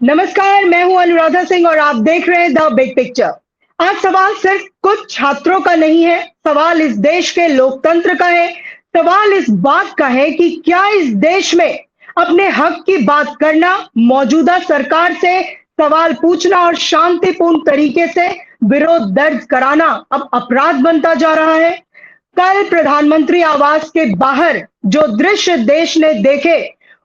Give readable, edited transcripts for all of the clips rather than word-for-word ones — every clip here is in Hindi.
नमस्कार, मैं हूं अनुराधा सिंह और आप देख रहे हैं द बिग पिक्चर। आज सवाल सिर्फ कुछ छात्रों का नहीं है, सवाल इस देश के लोकतंत्र का है। सवाल इस बात का है कि क्या इस देश में अपने हक की बात करना, मौजूदा सरकार से सवाल पूछना और शांतिपूर्ण तरीके से विरोध दर्ज कराना अब अपराध बनता जा रहा है। कल प्रधानमंत्री आवास के बाहर जो दृश्य देश ने देखे,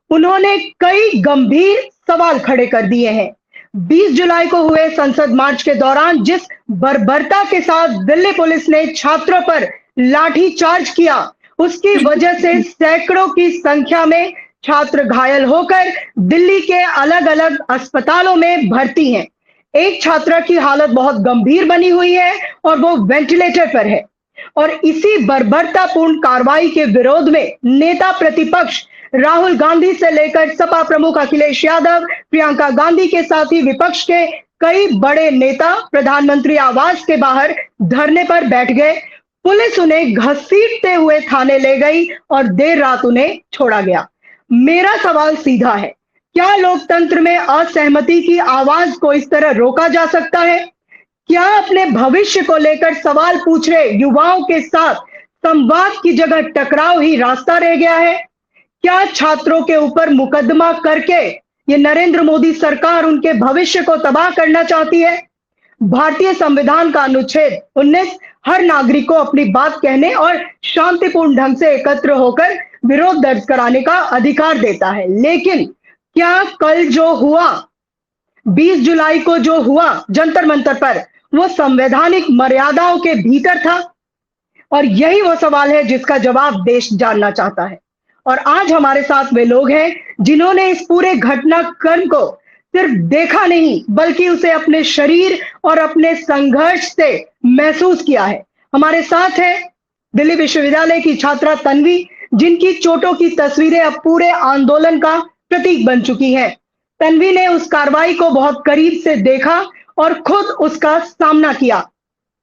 उन्होंने कई गंभीर सवाल खड़े कर दिए हैं। 20 जुलाई को हुए संसद मार्च के दौरान जिस बर्बरता के साथ दिल्ली पुलिस ने छात्रों पर लाठी चार्ज किया, उसकी वजह से सैकड़ों की संख्या में छात्र घायल होकर दिल्ली के अलग-अलग अस्पतालों में भर्ती हैं। एक छात्रा की हालत बहुत गंभीर बनी हुई है और वो वेंटिलेटर पर है। और इसी बर्बरतापूर्ण कार्रवाई के विरोध में नेता प्रतिपक्ष राहुल गांधी से लेकर सपा प्रमुख अखिलेश यादव, प्रियंका गांधी के साथ ही विपक्ष के कई बड़े नेता प्रधानमंत्री आवास के बाहर धरने पर बैठ गए। पुलिस उन्हें घसीटते हुए थाने ले गई और देर रात उन्हें छोड़ा गया। मेरा सवाल सीधा है, क्या लोकतंत्र में असहमति की आवाज को इस तरह रोका जा सकता है? क्या अपने भविष्य को लेकर सवाल पूछ रहे युवाओं के साथ संवाद की जगह टकराव ही रास्ता रह गया है? क्या छात्रों के ऊपर मुकदमा करके ये नरेंद्र मोदी सरकार उनके भविष्य को तबाह करना चाहती है? भारतीय संविधान का अनुच्छेद 19 हर नागरिक को अपनी बात कहने और शांतिपूर्ण ढंग से एकत्र होकर विरोध दर्ज कराने का अधिकार देता है। लेकिन क्या कल जो हुआ, 20 जुलाई को जो हुआ जंतर मंतर पर, वो संवैधानिक मर्यादाओं के भीतर था? और यही वो सवाल है जिसका जवाब देश जानना चाहता है। और आज हमारे साथ वे लोग हैं जिन्होंने इस पूरे घटनाक्रम को सिर्फ देखा नहीं, बल्कि उसे अपने शरीर और अपने संघर्ष से महसूस किया है। हमारे साथ है दिल्ली विश्वविद्यालय की छात्रा तन्वी, जिनकी चोटों की तस्वीरें अब पूरे आंदोलन का प्रतीक बन चुकी हैं। तन्वी ने उस कार्रवाई को बहुत करीब से देखा और खुद उसका सामना किया।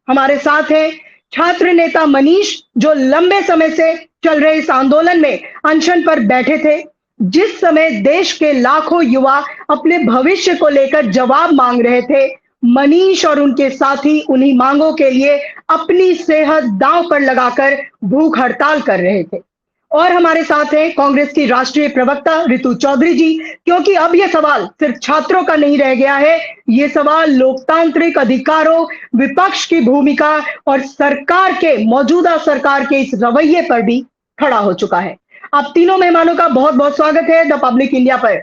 हमारे साथ है छात्र नेता मनीष, जो लंबे समय से चल रहे इस आंदोलन में अनशन पर बैठे थे। जिस समय देश के लाखों युवा अपने भविष्य को लेकर जवाब मांग रहे थे, मनीष और उनके साथी उन्हीं मांगों के लिए अपनी सेहत दांव पर लगाकर भूख हड़ताल कर रहे थे। और हमारे साथ हैं कांग्रेस की राष्ट्रीय प्रवक्ता रितु चौधरी जी, क्योंकि अब यह सवाल सिर्फ छात्रों का नहीं रह गया है, ये सवाल लोकतांत्रिक अधिकारों, विपक्ष की भूमिका और सरकार के, मौजूदा सरकार के इस रवैये पर भी खड़ा हो चुका है। आप तीनों मेहमानों का बहुत बहुत स्वागत है द पब्लिक इंडिया पर।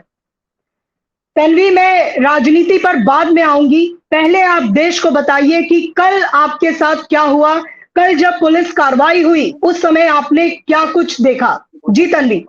तन्वी, मैं राजनीति पर बाद में आऊंगी, पहले आप देश को बताइए कि कल आपके साथ क्या हुआ। कल जब पुलिस कार्रवाई हुई, उस समय आपने क्या कुछ देखा? जी तन्वी।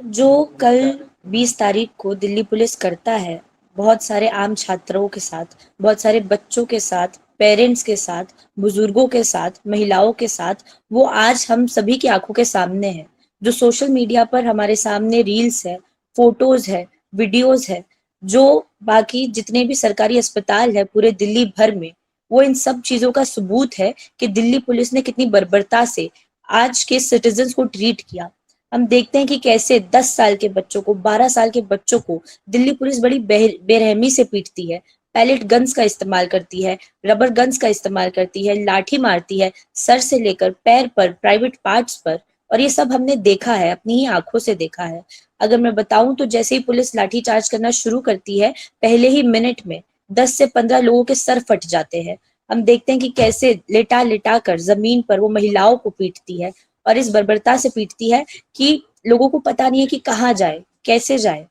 जो कल 20 तारीख को दिल्ली पुलिस करता है, बहुत सारे आम छात्रों के साथ, बहुत सारे बच्चों के साथ, पेरेंट्स के साथ, बुजुर्गों के साथ, महिलाओं के साथ, वो आज हम सभी की आंखों के सामने है। जो सोशल मीडिया पर हमारे सामने रील्स है, फोटोज है, वीडियोज है, जो बाकी जितने भी सरकारी अस्पताल है पूरे दिल्ली भर में, वो इन सब चीजों का सबूत है कि दिल्ली पुलिस ने कितनी बर्बरता से आज के सिटीजन्स को ट्रीट किया। हम देखते हैं कि कैसे 10 साल के बच्चों को, 12 साल के बच्चों को दिल्ली पुलिस बड़ी बेरहमी से पीटती है, पैलेट गन्स का इस्तेमाल करती है, रबर गन्स का इस्तेमाल करती है, लाठी मारती है, सर से लेकर पैर पर, प्राइवेट पार्ट्स पर। और ये सब हमने देखा है, अपनी ही आंखों से देखा है। अगर मैं बताऊं तो जैसे ही पुलिस लाठी चार्ज करना शुरू करती है, पहले ही मिनट में 10 से 15 लोगों के सर फट जाते हैं। हम देखते हैं कि कैसे लेटा लेटा कर जमीन पर वो महिलाओं को पीटती है, और इस बर्बरता से पीटती है कि लोगों को पता नहीं है कि कहाँ जाए, कैसे जाए।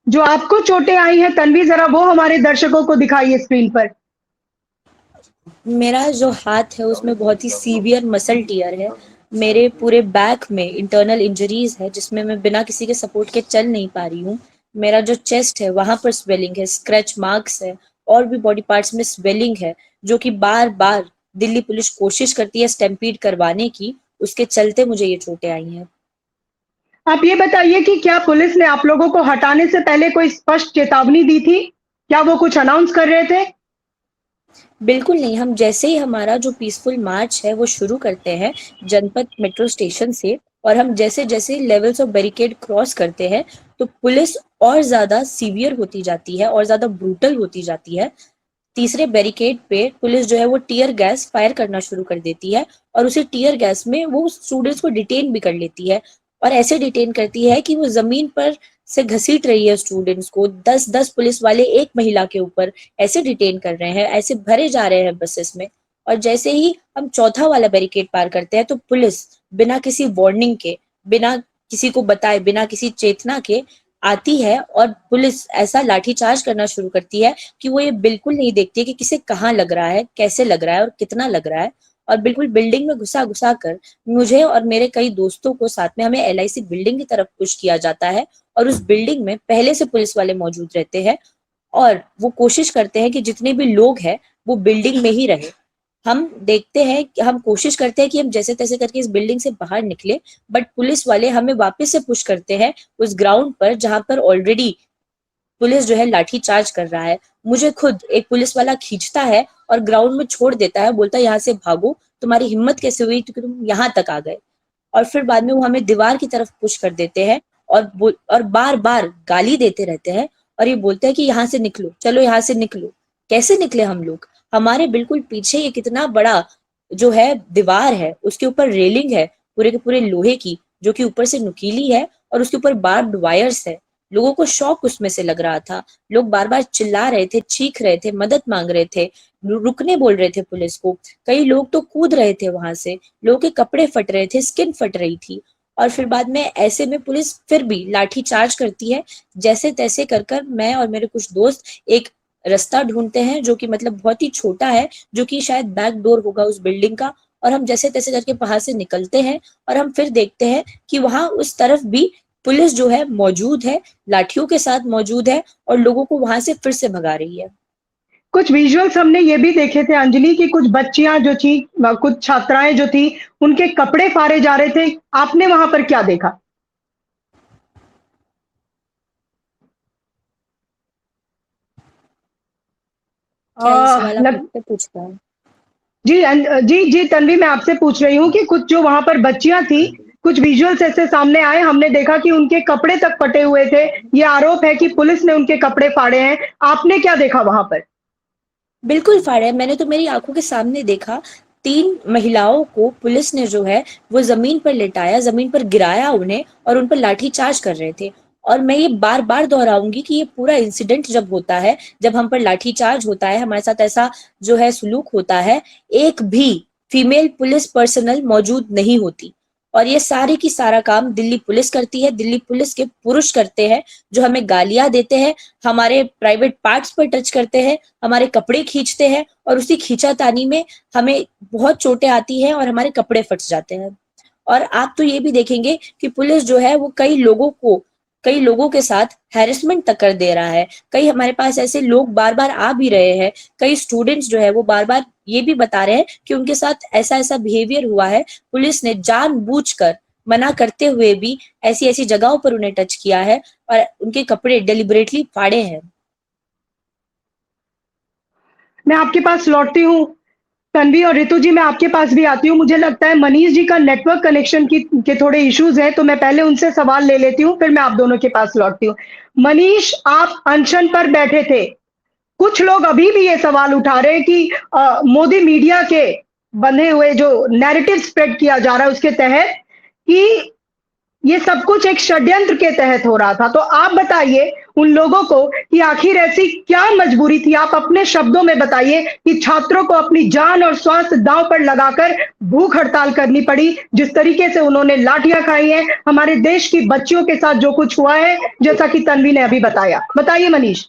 जो आपको चोटें आई हैं तन्वी, जरा वो हमारे दर्शकों को दिखाइए स्क्रीन पर। मेरा जो हाथ है उसमें बहुत ही सीवियर मसल टियर है। मेरे पूरे बैक में इंटरनल इंजरीज है, जिसमें मैं बिना किसी के सपोर्ट के चल नहीं पा रही हूँ। मेरा जो चेस्ट है वहां पर स्वेलिंग है, स्क्रैच मार्क्स है, और भी बॉडी पार्ट्स में स्वेलिंग है, जो कि बार बार दिल्ली पुलिस कोशिश करती है स्टैम्पीड करवाने की, उसके चलते मुझे ये चोटें आई हैं। आप ये बताइए कि क्या पुलिस ने आप लोगों को हटाने से पहले कोई स्पष्ट चेतावनी दी थी? क्या वो कुछ अनाउंस कर रहे थे? बिल्कुल नहीं, हम जैसे ही हमारा जो पीसफुल मार्च है वो शुरू करते हैं जनपथ मेट्रो स्टेशन से, और हम जैसे जैसे लेवल्स ऑफ बैरिकेड क्रॉस करते हैं तो पुलिस और ज्यादा सीवियर होती जाती है और ज्यादा ब्रूटल होती जाती है। तीसरे बैरिकेड पे पुलिस जो है वो टीयर गैस फायर करना शुरू कर देती है और उसी टीयर गैस में वो स्टूडेंट्स को डिटेन भी कर लेती है और ऐसे डिटेन करती है कि वो जमीन पर से घसीट रही है स्टूडेंट्स को। 10-10 पुलिस वाले एक महिला के ऊपर ऐसे डिटेन कर रहे हैं, ऐसे भरे जा रहे हैं बसेस में। और जैसे ही हम चौथा वाला बैरिकेड पार करते हैं तो पुलिस बिना किसी वार्निंग के, बिना किसी को बताए, बिना किसी चेतना के आती है और पुलिस ऐसा लाठीचार्ज करना शुरू करती है कि वो ये बिल्कुल नहीं देखती है कि किसे कहाँ लग रहा है, कैसे लग रहा है और कितना लग रहा है। और बिल्कुल बिल्डिंग में घुसा घुसा कर मुझे और मेरे कई दोस्तों को साथ में हमें एलआईसी बिल्डिंग की तरफ पुश किया जाता है और उस बिल्डिंग में पहले से पुलिस वाले मौजूद रहते हैं और वो कोशिश करते हैं कि जितने भी लोग हैं वो बिल्डिंग में ही रहे। हम देखते हैं कि हम कोशिश करते हैं कि हम जैसे तैसे करके इस बिल्डिंग से बाहर निकले, बट पुलिस वाले हमें वापस से पुश करते हैं उस ग्राउंड पर जहां पर ऑलरेडी पुलिस जो है लाठी चार्ज कर रहा है। मुझे खुद एक पुलिस वाला खींचता है और ग्राउंड में छोड़ देता है, बोलता है यहाँ से भागो, तुम्हारी हिम्मत कैसे हुई क्योंकि तुम यहाँ तक आ गए। और फिर बाद में वो हमें दीवार की तरफ पुश कर देते हैं और बार बार गाली देते रहते हैं और ये बोलते हैं कि यहाँ से निकलो, चलो यहाँ से निकलो। कैसे निकले हम लोग? हमारे बिल्कुल पीछे ये कितना बड़ा जो है दीवार है, उसके ऊपर रेलिंग है पूरे के पूरे लोहे की, जो कि ऊपर से नुकीली है और उसके ऊपर बार्ब्ड वायर्स है। लोगों को शौक उसमें से लग रहा था। लोग बार बार चिल्ला रहे थे, चीख रहे थे, मदद मांग रहे थे, रुकने बोल रहे थे पुलिस को। कई लोग तो कूद रहे थे वहां से, लोगों के कपड़े फट रहे थे, स्किन फट रही थी। और फिर बाद में ऐसे में पुलिस फिर भी लाठी चार्ज करती है। जैसे तैसे कर कर मैं और मेरे कुछ दोस्त एक रास्ता ढूंढते हैं जो कि मतलब बहुत ही छोटा है, जो कि शायद बैक डोर होगा उस बिल्डिंग का। और हम जैसे तैसे करके बाहर से निकलते हैं और हम फिर देखते हैं कि वहां उस तरफ भी पुलिस जो है मौजूद है, लाठियों के साथ मौजूद है और लोगों को वहां से फिर से भगा रही है। कुछ विजुअल्स हमने ये भी देखे थे अंजलि की कुछ बच्चियां जो थी, कुछ छात्राएं जो थी, उनके कपड़े फाड़े जा रहे थे। आपने वहां पर क्या देखा? क्या ये सवाल आप लग मुझसे पूछ रहे हैं? जी जी जी तन्वी, मैं आपसे पूछ रही हूँ कि कुछ जो वहां पर बच्चियां थी, कुछ विजुअल्स ऐसे सामने आए, हमने देखा कि उनके कपड़े तक फटे हुए थे। ये आरोप है कि पुलिस ने उनके कपड़े फाड़े हैं। आपने क्या देखा वहां पर? बिल्कुल फाड़ा है, मैंने तो मेरी आंखों के सामने देखा। 3 महिलाओं को पुलिस ने जो है वो जमीन पर लेटाया, जमीन पर गिराया उन्हें और उन पर लाठी चार्ज कर रहे थे। और मैं ये बार बार दोहराऊंगी कि ये पूरा इंसिडेंट जब होता है, जब हम पर लाठी चार्ज होता है, हमारे साथ ऐसा जो है सुलूक होता है, एक भी फीमेल पुलिस पर्सनल मौजूद नहीं होती। और ये सारी की सारा काम दिल्ली पुलिस करती है, दिल्ली पुलिस के पुरुष करते हैं, जो हमें गालियां देते हैं, हमारे प्राइवेट पार्ट्स पर टच करते हैं, हमारे कपड़े खींचते हैं और उसी खींचातानी में हमें बहुत चोटें आती हैं और हमारे कपड़े फट जाते हैं। और आप तो ये भी देखेंगे कि पुलिस जो है वो कई लोगों के साथ हैरेसमेंट तक कर दे रहा है। कई हमारे पास ऐसे लोग बार बार आ भी रहे हैं, कई स्टूडेंट्स जो है वो बार बार ये भी बता रहे हैं कि उनके साथ ऐसा ऐसा बिहेवियर हुआ है। पुलिस ने जानबूझकर मना करते हुए भी ऐसी ऐसी जगहों पर उन्हें टच किया है और उनके कपड़े डेलिबरेटली फाड़े हैं। मैं आपके पास लौटती हूँ। तन्वी और ऋतु जी, मैं आपके पास भी आती हूँ। मुझे लगता है मनीष जी का नेटवर्क कनेक्शन की के थोड़े इश्यूज हैं, तो मैं पहले उनसे सवाल ले लेती हूँ, फिर मैं आप दोनों के पास लौटती हूँ। मनीष, आप अनशन पर बैठे थे। कुछ लोग अभी भी ये सवाल उठा रहे हैं कि मोदी मीडिया के बने हुए जो नैरेटिव स्प्रेड किया जा रहा है उसके तहत कि ये सब कुछ एक षड्यंत्र के तहत हो रहा था। तो आप बताइए उन लोगों को कि आखिर ऐसी क्या मजबूरी थी? आप अपने शब्दों में बताइए कि छात्रों को अपनी जान और स्वास्थ्य दांव पर लगाकर भूख हड़ताल करनी पड़ी। जिस तरीके से उन्होंने लाठियां खाई हैं, हमारे देश की बच्चियों के साथ जो कुछ हुआ है, जैसा कि तन्वी ने अभी बताया। बताइए मनीष।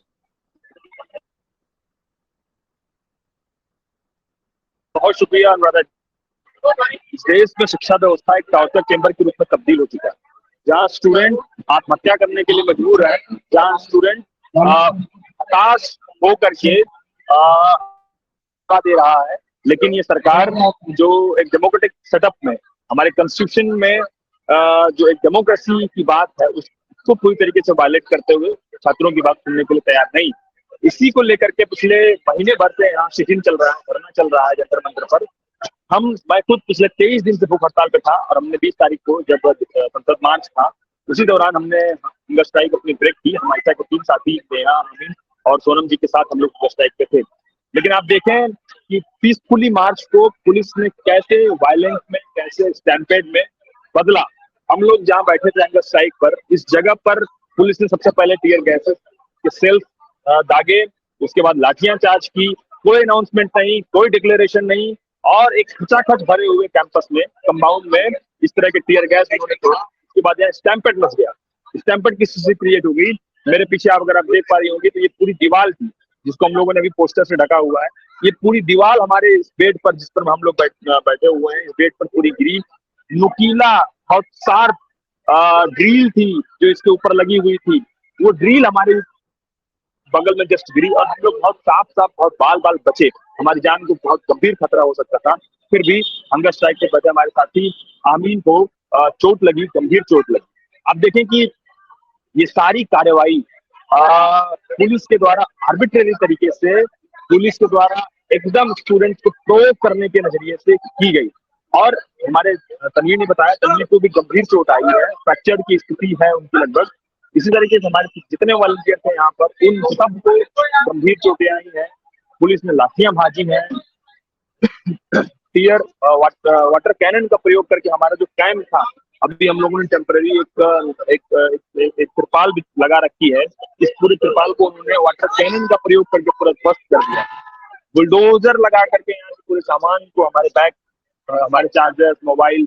बहुत शुक्रिया अनुराधा। इस देश में शिक्षा व्यवस्था एक टॉर्चर चेंबर के रूप में तब्दील हो चुका है, जहाँ स्टूडेंट आत्महत्या करने के लिए मजबूर है, जहाँ स्टूडेंट हताश हो करके दे रहा है। लेकिन ये सरकार जो एक डेमोक्रेटिक सेटअप में, हमारे कॉन्स्टिट्यूशन में जो एक डेमोक्रेसी की बात है, उसको पूरी तरीके से वायलेट करते हुए छात्रों की बात सुनने के लिए तैयार नहीं। इसी को लेकर के पिछले महीने भर से यहाँ सिटिंग चल रहा है, धरना चल रहा है जंतर मंतर पर, मैं खुद पिछले 23 दिन से भूख हड़ताल पे था और हमने 20 तारीख को जब संसद मार्च था उसी दौरान हमने हंगर स्ट्राइक अपनी ब्रेक की। हमारे साथ के 3 साथी नेहा, अमीन और सोनम जी के साथ हम लोग हंगर स्ट्राइक पे थे। लेकिन आप देखें कि पीसफुली मार्च को पुलिस ने कैसे वायलेंस में, कैसे स्टैम्पेड में बदला। हम लोग जहाँ बैठे थे हंगर स्ट्राइक पर, इस जगह पर पुलिस ने सबसे पहले टीयर गैस के सेल्फ दागे, उसके बाद लाठियां चार्ज की। कोई अनाउंसमेंट नहीं, कोई डिक्लेरेशन नहीं, और एक खचाखच भरे हुए कैंपस में, कंपाउंड में इस तरह के टीयर गैस उन्होंने छोड़ा। उसके बाद यहाँ स्टैम्पेड मच गया। स्टैम्पेड की स्थिति क्रिएट हो गई। मेरे पीछे आप अगर आप देख पा रही होंगी तो ये पूरी दीवार थी जिसको हम लोगों ने अभी पोस्टर से ढका हुआ है। ये पूरी दीवार हमारे इस बेड पर, जिस पर हम लोग बैठे हुए हैं, इस बेड पर पूरी गिरी। नुकीला बहुत शार्प ड्रिल थी जो इसके ऊपर लगी हुई थी, वो ड्रिल हमारे बगल में जस्ट गिरी और हम लोग बहुत साफ बहुत बाल बचे। हमारी जान को बहुत गंभीर खतरा हो सकता था, फिर भी हंगर स्ट्राइक के बजाय हमारे साथी आमीन को चोट लगी, गंभीर चोट लगी। आप देखें कि ये सारी कार्रवाई पुलिस के द्वारा आर्बिट्रेरी तरीके से, पुलिस के द्वारा एकदम स्टूडेंट्स को प्रोवोक करने के नजरिए से की गई। और हमारे तन्वीर ने बताया, तन्वीर को भी गंभीर चोट आई है, फ्रैक्चर की स्थिति है उनकी लगभग। इसी तरीके से हमारे जितने वॉलंटियर थे यहाँ पर, उन सबको गंभीर चोटें आई हैं। पुलिस ने लाठियां भाजी हैं, टीयर वाटर कैनन का प्रयोग करके हमारा जो कैंप था, अभी हम लोगों ने टेम्पररी एक त्रिपाल भी लगा रखी है। इस पूरे त्रिपाल को उन्होंने वाटर कैनन का प्रयोग करके पूरा ध्वस्त कर दिया। बुलडोजर लगा करके यहाँ से पूरे सामान को, हमारे बैग, हमारे चार्जर्स, मोबाइल,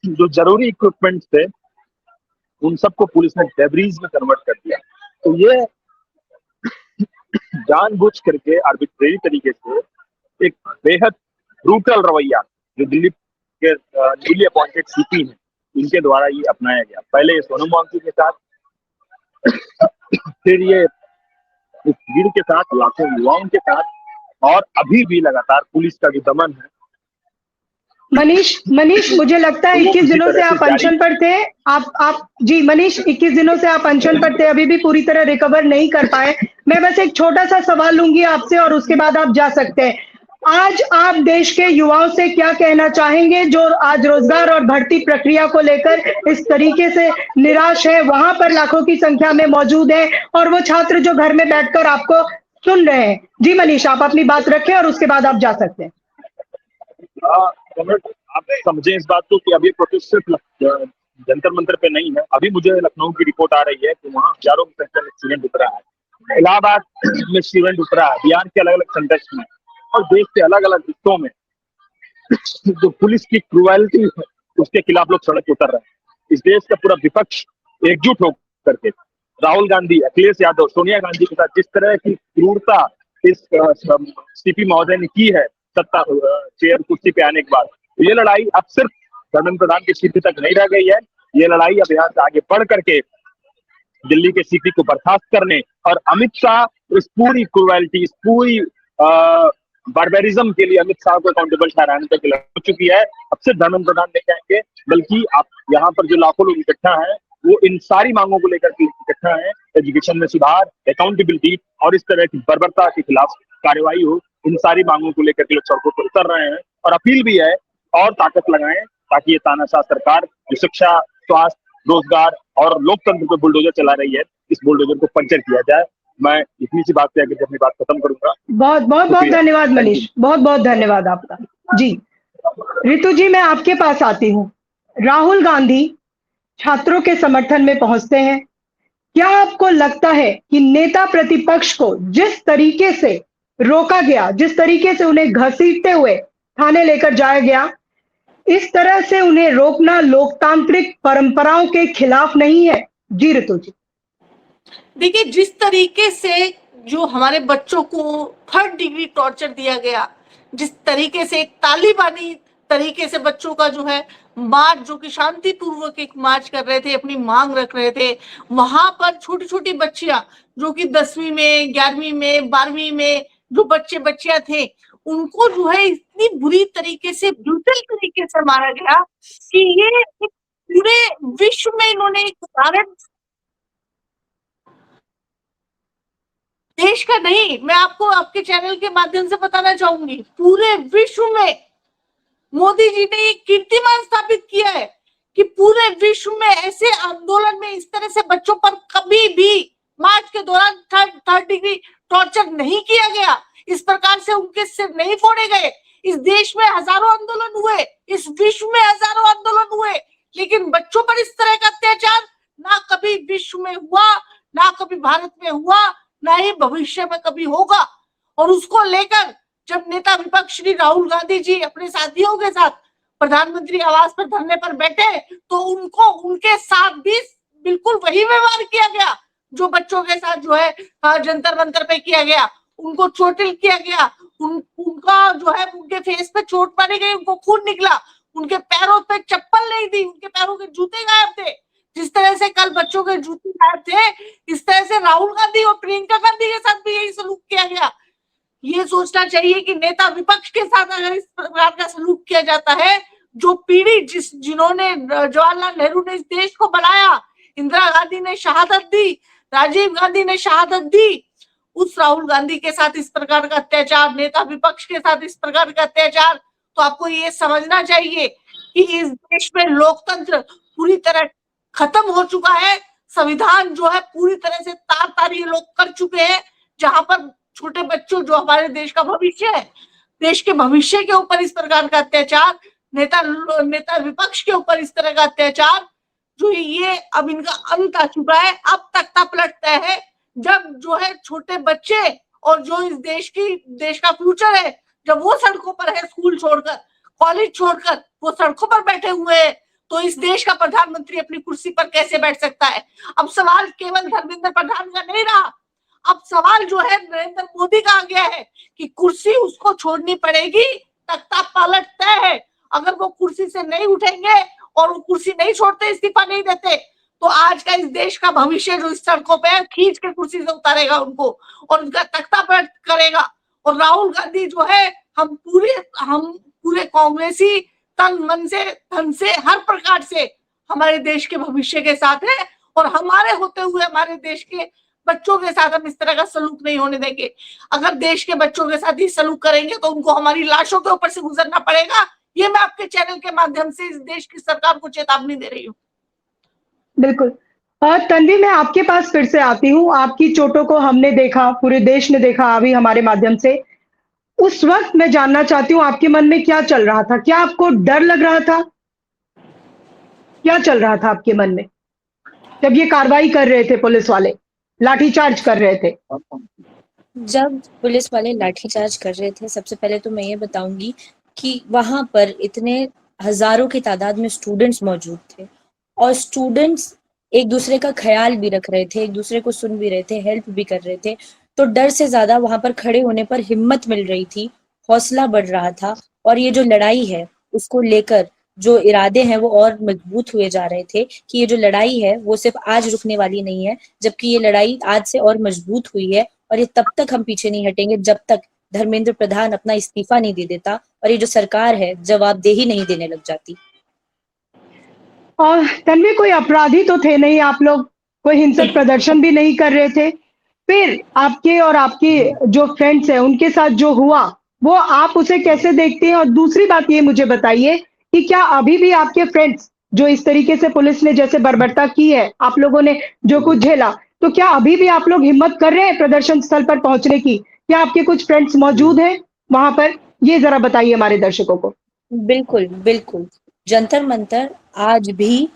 जो जरूरी इक्विपमेंट्स थे, उन सबको पुलिस ने डेब्रीज में कन्वर्ट कर दिया। तो ये जानबूझ करके आर्बिट्रेरी तरीके से एक बेहद ब्रूटल रवैया जो दिल्ली के न्यूली अपॉइंटेड सीपी हैं, इनके द्वारा ये अपनाया गया। पहले ये सोनम वांगचुक के साथ, फिर ये इस भीड़ के साथ, लाखों युवाओं के साथ, और अभी भी लगातार पुलिस का जो दमन है। मनीष मुझे लगता है 21 दिनों से आप अनशन पर थे। आप जी मनीष, 21 दिनों से आप अनशन पर थे, अभी भी पूरी तरह रिकवर नहीं कर पाए। मैं बस एक छोटा सा सवाल लूंगी आपसे और उसके बाद आप जा सकते हैं। आज आप देश के युवाओं से क्या कहना चाहेंगे जो आज रोजगार और भर्ती प्रक्रिया को लेकर इस तरीके से निराश है, वहां पर लाखों की संख्या में मौजूद है, और वो छात्र जो घर में बैठकर आपको सुन रहे हैं। जी मनीष, आप अपनी बात रखें और उसके बाद आप जा सकते हैं। आप समझे इस बात को कि अभी प्रोटेस्ट सिर्फ जंतर मंतर पे नहीं है। अभी मुझे लखनऊ की रिपोर्ट आ रही है कि वहाँ हजारों की संख्या में स्टूडेंट उतरा है, इलाहाबाद में स्टूडेंट उतरा है, बिहार के अलग अलग सेंटर्स में और देश के अलग अलग हिस्सों में जो पुलिस की क्रूएलिटी है उसके खिलाफ लोग सड़क उतर रहे हैं। इस देश का पूरा विपक्ष एकजुट होकर के राहुल गांधी, अखिलेश यादव, सोनिया गांधी के साथ जिस तरह की क्रूरता इस सीपी महोदय ने की है सत्ता चेयर कुर्सी पे आने के बाद, ये लड़ाई अब सिर्फ धर्मेंद्र प्रधान की स्थिति तक नहीं रह गई है। ये लड़ाई अब यहाँ से आगे बढ़ करके दिल्ली के सीपी को बर्खास्त करने और अमित शाह इस पूरी क्रूएलिटी, इस पूरी बार्बेरिज्म के लिए अमित शाह को अकाउंटेबल ठहराने तक लग चुकी है। अब सिर्फ धर्मेंद्र प्रधान नहीं कहेंगे, बल्कि आप यहाँ पर जो लाखों लोग इकट्ठा हैं वो इन सारी मांगों को लेकर के इकट्ठा है। एजुकेशन में सुधार, अकाउंटेबिलिटी और इस तरह की बर्बरता के खिलाफ कार्रवाई हो, इन सारी मांगों को लेकर के लोग सड़कों पर उतर रहे हैं। और अपील भी है और ताकत लगाएं ताकि ये तानाशाह सरकार जो शिक्षा, स्वास्थ्य, रोजगार और लोकतंत्र पर बुलडोजर चला रही है, इस बुलडोजर को पंचर किया जाए। मैं इतनी सी बात कहकर अपनी बात खत्म करूंगा। बहुत धन्यवाद मनीष, बहुत धन्यवाद आपका। जी रितु जी, मैं आपके पास आती हूँ। राहुल गांधी छात्रों के समर्थन में पहुंचते हैं। क्या आपको लगता है कि नेता प्रतिपक्ष को जिस तरीके से रोका गया, जिस तरीके से उन्हें घसीटते हुए थाने लेकर जाया गया, इस तरह से उन्हें रोकना लोकतांत्रिक परंपराओं के खिलाफ नहीं है? जी ऋतु जी। देखिए, जिस तरीके से जो हमारे बच्चों को 3rd डिग्री टॉर्चर दिया गया, जिस तरीके से एक तालिबानी तरीके से बच्चों का जो है मार्च, जो कि शांतिपूर्वक एक मार्च कर रहे थे, अपनी मांग रख रहे थे, वहां पर छोटी छोटी बच्चियां जो कि 10वीं में, 11वीं में, 12वीं में जो बच्चियां थे, उनको जो है इतनी बुरी तरीके से, ब्रूटल तरीके से मारा गया कि ये पूरे विश्व में इन्होंने एक उदाहरण देश का नहीं, मैं आपको आपके चैनल के माध्यम से बताना चाहूंगी, पूरे विश्व में मोदी जी ने एक कीर्तिमान स्थापित किया है कि पूरे विश्व में ऐसे आंदोलन में इस तरह से बच्चों पर कभी भी मार्च के दौरान थर्ड डिग्री टॉर्चर नहीं किया गया, इस प्रकार से उनके सिर नहीं फोड़े गए। इस देश में हजारों आंदोलन हुए, इस विश्व में हजारों आंदोलन हुए, लेकिन बच्चों पर इस तरह का अत्याचार ना कभी विश्व में हुआ, ना कभी भारत में हुआ, ना ही भविष्य में कभी होगा। और उसको लेकर जब नेता विपक्ष श्री राहुल गांधी जी अपने साथियों के साथ प्रधानमंत्री आवास पर धरने पर बैठे, तो उनको उनके साथ भी बिल्कुल वही व्यवहार किया गया जो बच्चों के साथ जो है जंतर मंतर पे किया गया। उनको चोटिल किया गया, उनका जो है उनके फेस पे चोट मारी गई, उनको खून निकला, उनके पैरों पे चप्पल नहीं थी, उनके पैरों के जूते गायब थे। जिस तरह से कल बच्चों के जूते गायब थे, इस तरह से राहुल गांधी और प्रियंका गांधी के साथ भी यही सलूक किया गया। ये सोचना चाहिए कि नेता विपक्ष के साथ अगर इस प्रकार का सलूक किया जाता है, जो पीढ़ी जिन्होंने जवाहरलाल नेहरू ने इस देश को बनाया, इंदिरा गांधी ने शहादत दी, राजीव गांधी ने शहादत दी, उस राहुल गांधी के साथ इस प्रकार का अत्याचार, नेता विपक्ष के साथ इस प्रकार का अत्याचार, तो आपको ये समझना चाहिए कि इस देश में लोकतंत्र पूरी तरह खत्म हो चुका है। संविधान जो है पूरी तरह से तार-तार ये लोग कर चुके हैं, जहां पर छोटे बच्चों जो हमारे देश का भविष्य है, देश के भविष्य के ऊपर इस प्रकार का अत्याचार, नेता विपक्ष के ऊपर इस तरह का अत्याचार, जो ये अब इनका अंत आ चुका है। अब तख्ता पलटता है जब जो है छोटे बच्चे और जो इस देश का फ्यूचर है, जब वो सड़कों पर है, स्कूल छोड़कर, कॉलेज छोड़कर वो सड़कों पर बैठे हुए हैं, तो इस देश का प्रधानमंत्री अपनी कुर्सी पर कैसे बैठ सकता है। अब सवाल केवल धर्मेंद्र प्रधान का नहीं रहा, अब सवाल जो है नरेंद्र मोदी का आ गया है कि कुर्सी उसको छोड़नी पड़ेगी, तख्ता पलट तय है। अगर वो कुर्सी से नहीं उठेंगे और वो कुर्सी नहीं छोड़ते, इस्तीफा नहीं देते, तो आज का इस देश का भविष्य जो इस सड़कों पे है, खींच के कुर्सी से उतारेगा उनको और उनका तख्ता पलट करेगा। और राहुल गांधी जो है, हम पूरे कांग्रेसी तन मन से धन से हर प्रकार से हमारे देश के भविष्य के साथ है, और हमारे होते हुए हमारे देश के बच्चों के साथ हम इस तरह का सलूक नहीं होने देंगे। अगर देश के बच्चों के साथ ही सलूक करेंगे तो उनको हमारी लाशों के ऊपर से गुजरना पड़ेगा। ये मैं आपके चैनल के माध्यम से इस देश की सरकार को चेतावनी दे रही हूँ। बिल्कुल। और तन्वी, मैं आपके पास फिर से आती हूँ। आपकी चोटों को हमने देखा, पूरे देश ने देखा अभी हमारे माध्यम से। उस वक्त मैं जानना चाहती हूँ आपके मन में क्या चल रहा था? क्या आपको डर लग रहा था? क्या चल रहा था आपके मन में जब ये कार्रवाई कर रहे थे पुलिस वाले, लाठीचार्ज कर रहे थे? जब पुलिस वाले लाठीचार्ज कर रहे थे, सबसे पहले तो मैं ये बताऊंगी कि वहां पर इतने हजारों की तादाद में स्टूडेंट्स मौजूद थे, और स्टूडेंट्स एक दूसरे का ख्याल भी रख रहे थे, एक दूसरे को सुन भी रहे थे, हेल्प भी कर रहे थे। तो डर से ज्यादा वहां पर खड़े होने पर हिम्मत मिल रही थी, हौसला बढ़ रहा था, और ये जो लड़ाई है उसको लेकर जो इरादे हैं वो और मजबूत हुए जा रहे थे कि ये जो लड़ाई है वो सिर्फ आज रुकने वाली नहीं है, जबकि ये लड़ाई आज से और मजबूत हुई है, और ये तब तक हम पीछे नहीं हटेंगे जब तक धर्मेंद्र प्रधान अपना इस्तीफा नहीं दे देता और ये जो सरकार है जवाबदेही नहीं देने लग जाती। और तन्वी, कोई अपराधी तो थे नहीं आप लोग, कोई हिंसक प्रदर्शन भी नहीं कर रहे थे। फिर आपके और आपके जो फ्रेंड्स हैं उनके साथ जो हुआ वो आप उसे कैसे देखते हैं? और दूसरी बात ये मुझे बताइए कि क्या अभी भी आपके फ्रेंड्स जो इस तरीके से पुलिस ने जैसे बर्बरता की है, आप लोगों ने जो कुछ झेला, तो क्या अभी भी आप लोग हिम्मत कर रहे हैं प्रदर्शन स्थल पर पहुंचने की? क्या आपके कुछ फ्रेंड्स मौजूद हैं वहां पर? ये जरा बताइए हमारे दर्शकों को। बिल्कुल बिल्कुल, जंतर मंतर आज भी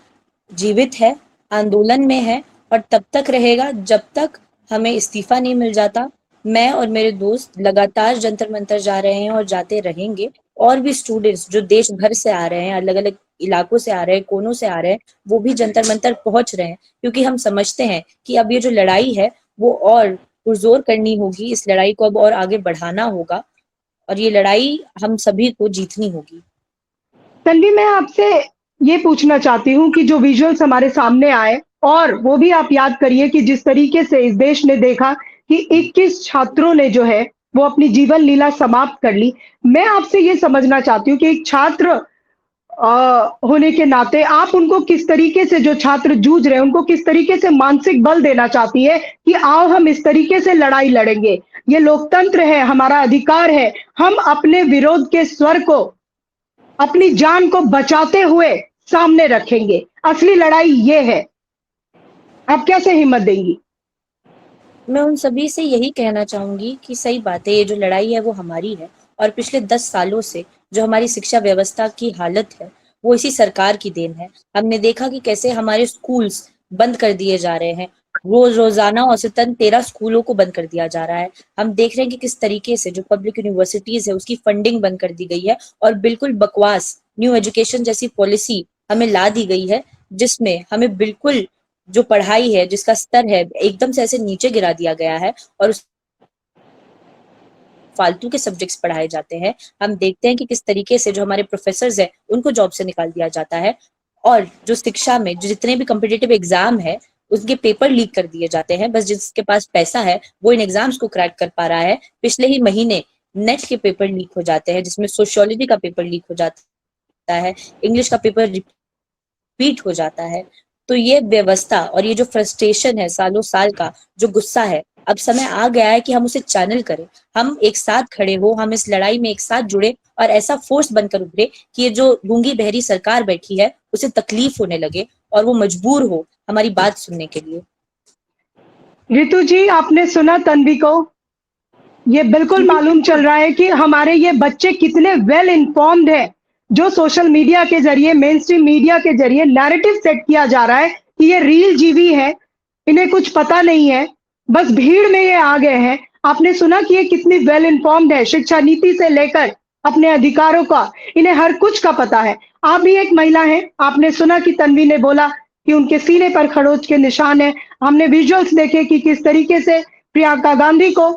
जीवित है, आंदोलन में है, और तब तक रहेगा जब तक हमें इस्तीफा नहीं मिल जाता। मैं और मेरे दोस्त लगातार जंतर मंतर जा रहे हैं और जाते रहेंगे, और भी स्टूडेंट्स जो देश भर से आ रहे हैं, अलग अलग इलाकों से आ रहे हैं, कोनों से आ रहे हैं, वो भी जंतर मंतर पहुंच रहे हैं, क्योंकि हम समझते हैं कि अब ये जो लड़ाई है वो और पुरजोर करनी होगी, इस लड़ाई को अब और आगे बढ़ाना होगा, और ये लड़ाई हम सभी को जीतनी होगी। तन्वी, मैं आपसे ये पूछना चाहती हूँ कि जो विजुअल्स हमारे सामने आए, और वो भी आप याद करिए कि जिस तरीके से इस देश ने देखा कि 21 छात्रों ने जो है वो अपनी जीवन लीला समाप्त कर ली। मैं आपसे ये समझना चाहती हूँ कि एक छात्र होने के नाते आप उनको किस तरीके से, जो छात्र जूझ रहे हैं, उनको किस तरीके से मानसिक बल देना चाहती है कि आओ हम इस तरीके से लड़ाई लड़ेंगे? ये लोकतंत्र है, हमारा अधिकार है, हम अपने विरोध के स्वर को, अपनी जान को बचाते हुए सामने रखेंगे। असली लड़ाई ये है। आप कैसे हिम्मत देंगी? मैं उन सभी से यही कहना चाहूंगी कि सही बात है, ये जो लड़ाई है वो हमारी है, और पिछले 10 सालों से जो हमारी शिक्षा व्यवस्था की हालत है वो इसी सरकार की देन है। हमने देखा कि कैसे हमारे स्कूल्स बंद कर दिए जा रहे हैं, रोजाना औसतन 13 स्कूलों को बंद कर दिया जा रहा है। हम देख रहे हैं कि किस तरीके से जो पब्लिक यूनिवर्सिटीज है उसकी फंडिंग बंद कर दी गई है, और बिल्कुल बकवास न्यू एजुकेशन जैसी पॉलिसी हमें ला दी गई है, जिसमें हमें बिल्कुल जो पढ़ाई है, जिसका स्तर है, एकदम से ऐसे नीचे गिरा दिया गया है, और उस फालतू के सब्जेक्ट्स पढ़ाए जाते हैं। हम देखते हैं कि किस तरीके से जो हमारे प्रोफेसर्स हैं उनको जॉब से निकाल दिया जाता है, और जो शिक्षा में जो जितने भी कॉम्पिटिटिव एग्जाम है उसके पेपर लीक कर दिए जाते हैं। बस जिसके पास पैसा है वो इन एग्जाम्स को क्रैक कर पा रहा है। पिछले ही महीने नेट के पेपर लीक हो जाते हैं, जिसमें सोशियोलॉजी का पेपर लीक हो जाता है, इंग्लिश का पेपर रिपीट हो जाता है। तो ये व्यवस्था और ये जो फ्रस्ट्रेशन है, सालों साल का जो गुस्सा है, अब समय आ गया है कि हम उसे चैनल करें, हम एक साथ खड़े हो, हम इस लड़ाई में एक साथ जुड़े और ऐसा फोर्स बनकर उभरे कि ये जो गूंगी बहरी सरकार बैठी है उसे तकलीफ होने लगे और वो मजबूर हो हमारी बात सुनने के लिए। रितु जी, आपने सुना तन्वी को? ये बिल्कुल मालूम चल रहा है कि हमारे ये बच्चे कितने वेल इन्फॉर्म्ड हैं, जो सोशल मीडिया के जरिए, मेन स्ट्रीम मीडिया के जरिए नैरेटिव सेट किया जा रहा है कि ये रील जीवी है, इन्हें कुछ पता नहीं है, बस भीड़ में ये आ गए हैं। आपने सुना कि ये कितनी वेल इन्फॉर्म्ड है, शिक्षा नीति से लेकर अपने अधिकारों का, इन्हें हर कुछ का पता है। आप भी एक महिला हैं, आपने सुना कि तन्वी ने बोला कि उनके सीने पर खरोच के निशान है। हमने विजुअल्स देखे कि किस तरीके से प्रियंका गांधी को,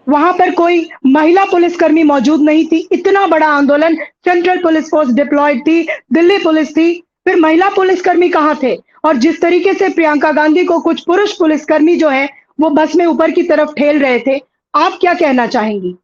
वहां पर कोई महिला पुलिसकर्मी मौजूद नहीं थी, इतना बड़ा आंदोलन, सेंट्रल पुलिस फोर्स डिप्लॉयड थी, दिल्ली पुलिस थी, फिर महिला पुलिसकर्मी कहां थे? और जिस तरीके से प्रियंका गांधी को कुछ पुरुष पुलिसकर्मी जो है वो बस में ऊपर की तरफ ठेल रहे थे, आप क्या कहना चाहेंगी?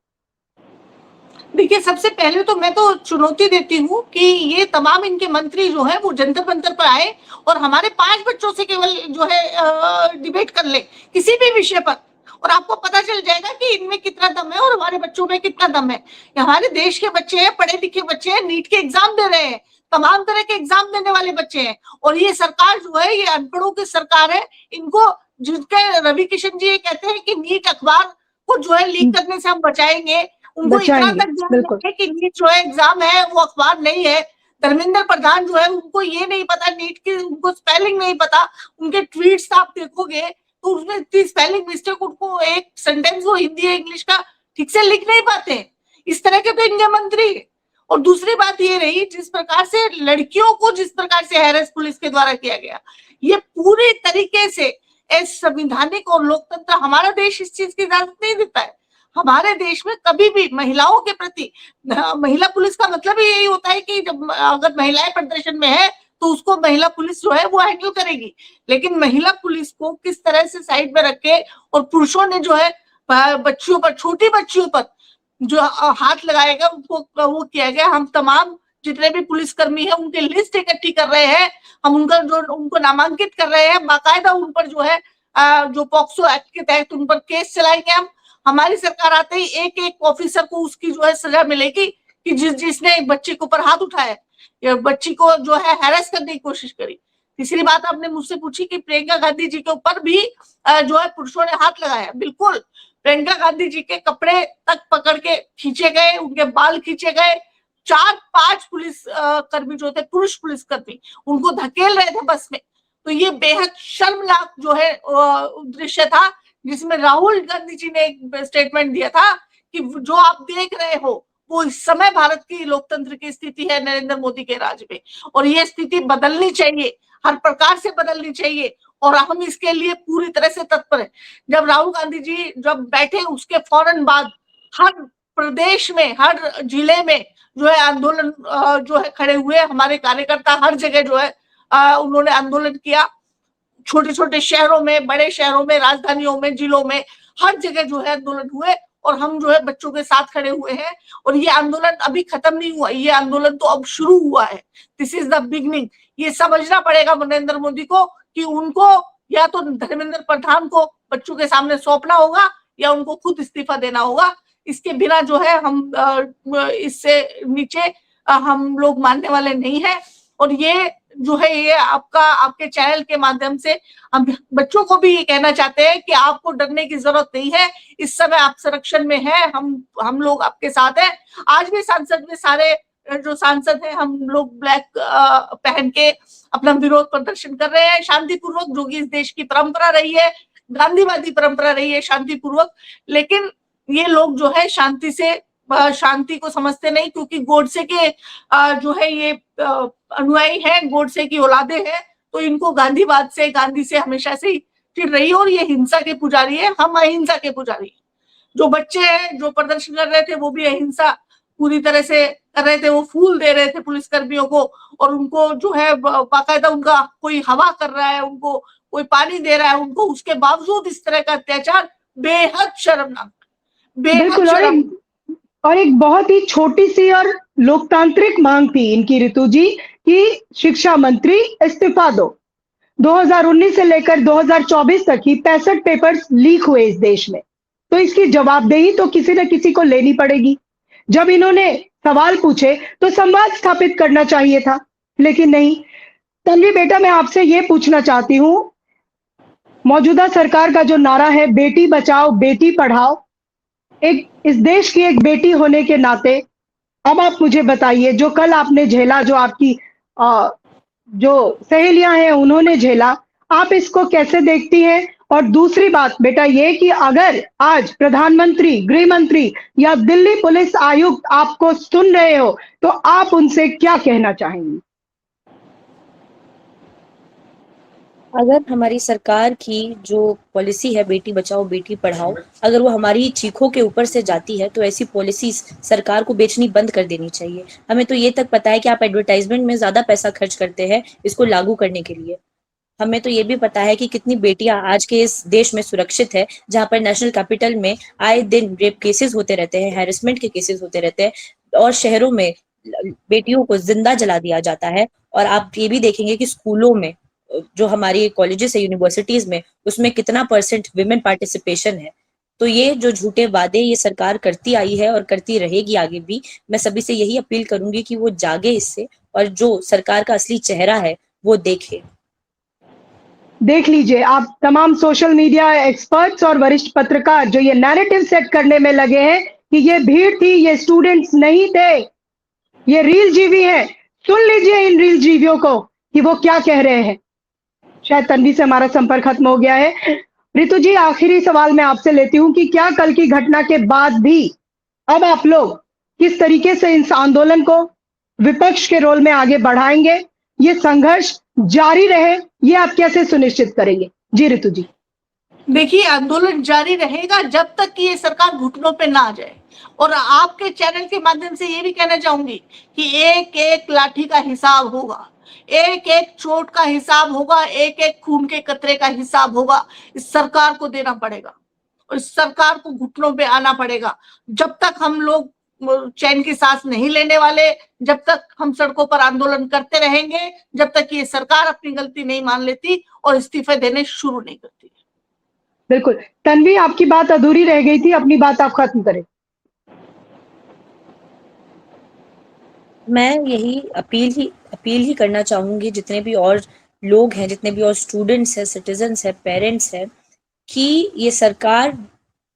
देखिए, सबसे पहले तो मैं तो चुनौती देती हूँ कि ये तमाम इनके मंत्री जो है वो जंतर मंतर पर आए और हमारे 5 बच्चों से केवल जो है डिबेट कर ले किसी भी विषय पर, और आपको पता चल जाएगा कि इनमें कितना दम है और हमारे बच्चों में कितना दम है। हमारे देश के बच्चे हैं, पढ़े लिखे बच्चे हैं, नीट के एग्जाम दे रहे हैं, तमाम तरह के एग्जाम देने वाले बच्चे हैं, और ये सरकार जो है ये अनपढ़ों की सरकार है। इनको, जिनके रवि किशन जी ये कहते हैं कि नीट अखबार को जो है लीक करने से हम बचाएंगे, उनको इतना तक ध्यान है कि नीट जो है एग्जाम है वो अखबार नहीं है। धर्मेंद्र प्रधान जो है उनको ये नहीं पता नीट की, उनको स्पेलिंग नहीं पता, उनके ट्वीट्स आप देखोगे तो उसमें इतनी स्पेलिंग मिस्टेक, उनको एक सेंटेंस वो हिंदी या इंग्लिश का ठीक से लिख नहीं पाते। इस तरह के तो इनके मंत्री। और दूसरी बात ये रही, जिस प्रकार से लड़कियों को जिस प्रकार से हैरेस पुलिस के द्वारा किया गया, ये पूरे तरीके से संवैधानिक और लोकतंत्र, हमारा देश इस चीज की इजाजत नहीं देता है। हमारे देश में कभी भी महिलाओं के प्रति, महिला पुलिस का मतलब ही यही होता है कि जब अगर महिलाएं प्रदर्शन में है तो उसको महिला पुलिस जो है वो हैंडल करेगी। लेकिन महिला पुलिस को किस तरह से साइड में रखे और पुरुषों ने जो है बच्चियों पर, छोटी बच्चियों पर जो हाथ लगाएगा उनको वो किया गया। हम तमाम जितने भी पुलिसकर्मी है उनकी लिस्ट इकट्ठी कर रहे हैं, हम उनका जो उनको नामांकित कर रहे हैं, बाकायदा उन पर जो है जो पॉक्सो एक्ट के तहत उन पर केस चलाएंगे हम। हमारी सरकार आते ही एक एक ऑफिसर को उसकी जो है सजा मिलेगी कि जिसने एक बच्चे के ऊपर हाथ उठाया, या बच्ची को जो है हैरेस करने की कोशिश करी। तीसरी बात आपने मुझसे पूछी कि प्रियंका गांधी जी के ऊपर भी जो है पुरुषों ने हाथ लगाया। बिल्कुल, प्रियंका गांधी जी के कपड़े तक पकड़ के खींचे गए, उनके बाल खींचे गए। 4-5 पुलिस कर्मी जो थे, पुरुष पुलिस कर्मी, उनको धकेल रहे थे बस में। तो ये बेहद शर्मनाक जो है दृश्य था, जिसमें राहुल गांधी जी ने एक स्टेटमेंट दिया था कि जो आप देख रहे हो वो इस समय भारत की लोकतंत्र की स्थिति है नरेंद्र मोदी के राज में, और ये स्थिति बदलनी चाहिए, हर प्रकार से बदलनी चाहिए, और हम इसके लिए पूरी तरह से तत्पर हैं। जब राहुल गांधी जी जब बैठे उसके फौरन बाद हर प्रदेश में, हर जिले में जो है आंदोलन जो है खड़े हुए, हमारे कार्यकर्ता हर जगह जो है उन्होंने आंदोलन किया। छोटे छोटे शहरों में, बड़े शहरों में, राजधानियों में, जिलों में, हर जगह जो है आंदोलन हुए, और हम जो है बच्चों के साथ खड़े हुए हैं। और ये आंदोलन अभी खत्म नहीं हुआ, ये आंदोलन तो अब शुरू हुआ है। This is the beginning. ये समझना पड़ेगा नरेंद्र मोदी को कि उनको या तो धर्मेंद्र प्रधान को बच्चों के सामने सौंपना होगा या उनको खुद इस्तीफा देना होगा। इसके बिना जो है हम इससे नीचे हम लोग मानने वाले नहीं है। और ये जो है ये आपके चैनल के माध्यम से हम बच्चों को भी ये कहना चाहते हैं कि आपको डरने की जरूरत नहीं है। इस समय आप संरक्षण में हैं, हम लोग आपके साथ हैं। आज भी संसद में सारे जो सांसद हैं हम लोग ब्लैक पहन के अपना विरोध प्रदर्शन कर रहे हैं शांतिपूर्वक, जो कि इस देश की परंपरा रही है, गांधीवादी परंपरा रही है शांतिपूर्वक। लेकिन ये लोग जो है शांति को समझते नहीं, क्योंकि गोडसे के जो है ये अनुयायी हैं, गोडसे की औलादे हैं, तो इनको गांधी से हमेशा से ही चिढ़ रही है। और ये हिंसा के पुजारी है, हम अहिंसा के पुजारी हैं। जो बच्चे हैं जो प्रदर्शन कर रहे थे वो भी अहिंसा पूरी तरह से कर रहे थे। वो फूल दे रहे थे पुलिस कर्मियों को, और उनको जो है बाकायदा उनका कोई हवा कर रहा है, उनको कोई पानी दे रहा है उनको, उसके बावजूद इस तरह का अत्याचार बेहद शर्मनाक, बिल्कुल। और एक बहुत ही छोटी सी और लोकतांत्रिक मांग थी इनकी, ऋतु जी, कि शिक्षा मंत्री इस्तीफा दो। 2019 से लेकर 2024 तक ही 65 पेपर्स लीक हुए इस देश में, तो इसकी जवाबदेही तो किसी न किसी को लेनी पड़ेगी। जब इन्होंने सवाल पूछे तो संवाद स्थापित करना चाहिए था, लेकिन नहीं। तन्वी बेटा, मैं आपसे ये पूछना चाहती हूँ, मौजूदा सरकार का जो नारा है बेटी बचाओ बेटी पढ़ाओ, एक इस देश की एक बेटी होने के नाते अब आप मुझे बताइए, जो कल आपने झेला, जो आपकी जो सहेलियां हैं उन्होंने झेला, आप इसको कैसे देखती हैं? और दूसरी बात बेटा ये कि अगर आज प्रधानमंत्री, गृह मंत्री या दिल्ली पुलिस आयुक्त आपको सुन रहे हो तो आप उनसे क्या कहना चाहेंगी? अगर हमारी सरकार की जो पॉलिसी है बेटी बचाओ बेटी पढ़ाओ, अगर वो हमारी चीखों के ऊपर से जाती है तो ऐसी पॉलिसीज सरकार को बेचनी बंद कर देनी चाहिए। हमें तो ये तक पता है कि आप एडवर्टाइजमेंट में ज्यादा पैसा खर्च करते हैं इसको लागू करने के लिए। हमें तो ये भी पता है कि कितनी बेटियां आज के इस देश में सुरक्षित है, जहां पर नेशनल कैपिटल में आए दिन रेप केसेस होते रहते हैं, हैरेसमेंट के केसेस होते रहते हैं, और शहरों में बेटियों को जिंदा जला दिया जाता है। और आप ये भी देखेंगे कि स्कूलों में, जो हमारी कॉलेजेस है, यूनिवर्सिटीज में, उसमें कितना परसेंट विमेन पार्टिसिपेशन है। तो ये जो झूठे वादे ये सरकार करती आई है और करती रहेगी आगे भी, मैं सभी से यही अपील करूंगी कि वो जागे इससे और जो सरकार का असली चेहरा है वो देखे। देख लीजिए, आप तमाम सोशल मीडिया एक्सपर्ट्स और वरिष्ठ पत्रकार जो ये नैरेटिव सेट करने में लगे हैं कि ये भीड़ थी, ये स्टूडेंट्स नहीं थे, ये रील जीवी हैं। सुन लीजिए इन रील जीवियों को कि वो क्या कह रहे हैं। शायद तन्वी से हमारा संपर्क खत्म हो गया है। ऋतु जी, आखिरी सवाल मैं आपसे लेती हूँ कि क्या कल की घटना के बाद भी अब आप लोग किस तरीके से इस आंदोलन को विपक्ष के रोल में आगे बढ़ाएंगे? ये संघर्ष जारी रहे, ये आप कैसे सुनिश्चित करेंगे? जी ऋतु जी। देखिए, आंदोलन जारी रहेगा जब तक कि ये सरकार घुटनों पे ना आ जाए। और आपके चैनल के माध्यम से ये भी कहना चाहूंगी कि एक एक लाठी का हिसाब होगा, एक एक चोट का हिसाब होगा, एक एक खून के कतरे का हिसाब होगा। इस सरकार को देना पड़ेगा और इस सरकार को घुटनों पे आना पड़ेगा। जब तक हम लोग चैन की सांस नहीं लेने वाले, जब तक हम सड़कों पर आंदोलन करते रहेंगे, जब तक ये सरकार अपनी गलती नहीं मान लेती और इस्तीफे देने शुरू नहीं करती। बिल्कुल। तन्वी, आपकी बात अधूरी रह गई थी, अपनी बात आप खत्म करें। मैं यही अपील ही करना चाहूंगी, जितने भी और लोग हैं, जितने भी और स्टूडेंट्स हैं, सिटीजन्स हैं, पेरेंट्स हैं, कि ये सरकार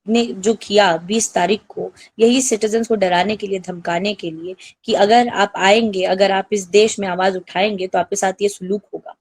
ने जो किया 20 तारीख को, यही सिटीजन्स को डराने के लिए, धमकाने के लिए, कि अगर आप आएंगे, अगर आप इस देश में आवाज उठाएंगे तो आपके साथ ये सुलूक होगा।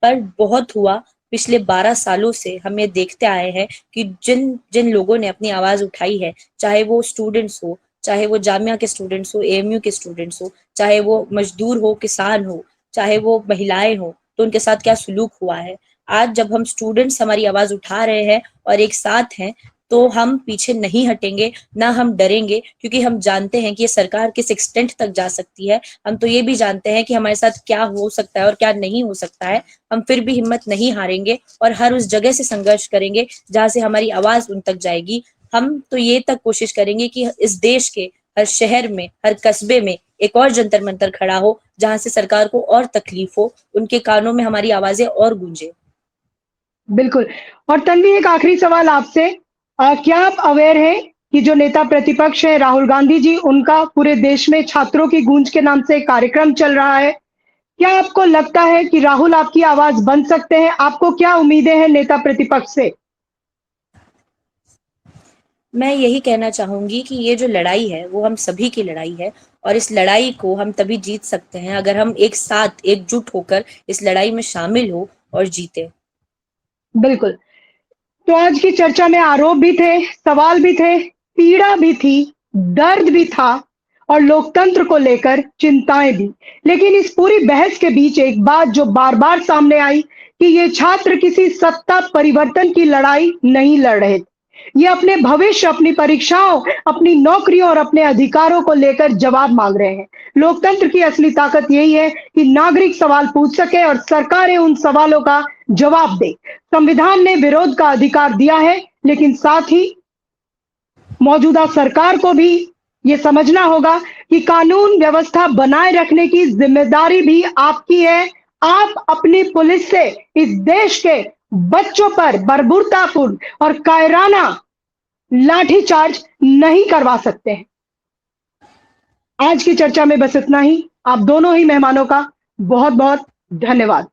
पर बहुत हुआ, पिछले 12 सालों से हम ये देखते आए हैं कि जिन जिन लोगों ने अपनी आवाज उठाई है, चाहे वो स्टूडेंट्स हो, चाहे वो जामिया के स्टूडेंट्स हो, एएमयू के स्टूडेंट्स हो, चाहे वो मजदूर हो, किसान हो, चाहे वो महिलाएं हो, तो उनके साथ क्या सुलूक हुआ है। आज जब हम स्टूडेंट्स हमारी आवाज उठा रहे हैं और एक साथ हैं, तो हम पीछे नहीं हटेंगे, ना हम डरेंगे, क्योंकि हम जानते हैं कि ये सरकार किस एक्सटेंट तक जा सकती है। हम तो ये भी जानते हैं कि हमारे साथ क्या हो सकता है और क्या नहीं हो सकता है। हम फिर भी हिम्मत नहीं हारेंगे और हर उस जगह से संघर्ष करेंगे जहां से हमारी आवाज उन तक जाएगी। हम तो ये तक कोशिश करेंगे कि इस देश के हर शहर में, हर कस्बे में एक और जंतर मंतर खड़ा हो, जहां से सरकार को और तकलीफ हो, उनके कानों में हमारी आवाजें और गूंजे। बिल्कुल। और तन्वी, एक आखिरी सवाल आपसे, क्या आप अवेयर हैं कि जो नेता प्रतिपक्ष है राहुल गांधी जी, उनका पूरे देश में छात्रों की गूंज के नाम से एक कार्यक्रम चल रहा है? क्या आपको लगता है कि राहुल आपकी आवाज बन सकते हैं? आपको क्या उम्मीदें हैं नेता प्रतिपक्ष से? मैं यही कहना चाहूंगी कि ये जो लड़ाई है वो हम सभी की लड़ाई है, और इस लड़ाई को हम तभी जीत सकते हैं अगर हम एक साथ एकजुट होकर इस लड़ाई में शामिल हो और जीते। बिल्कुल। तो आज की चर्चा में आरोप भी थे, सवाल भी थे, पीड़ा भी थी, दर्द भी था और लोकतंत्र को लेकर चिंताएं भी। लेकिन इस पूरी बहस के बीच एक बात जो बार-बार सामने आई कि ये छात्र किसी सत्ता परिवर्तन की लड़ाई नहीं लड़ रहे थे। ये अपने भविष्य, अपनी परीक्षाओं, अपनी नौकरियों और अपने अधिकारों को लेकर जवाब मांग रहे हैं। लोकतंत्र की असली ताकत यही है कि नागरिक सवाल पूछ सके और सरकारें उन सवालों का जवाब दे। संविधान ने विरोध का अधिकार दिया है, लेकिन साथ ही मौजूदा सरकार को भी ये समझना होगा कि कानून व्यवस्था बनाए रखने की जिम्मेदारी भी आपकी है। आप अपनी पुलिस से इस देश के बच्चों पर बर्बरतापूर्ण और कायराना लाठीचार्ज नहीं करवा सकते हैं। आज की चर्चा में बस इतना ही। आप दोनों ही मेहमानों का बहुत बहुत धन्यवाद।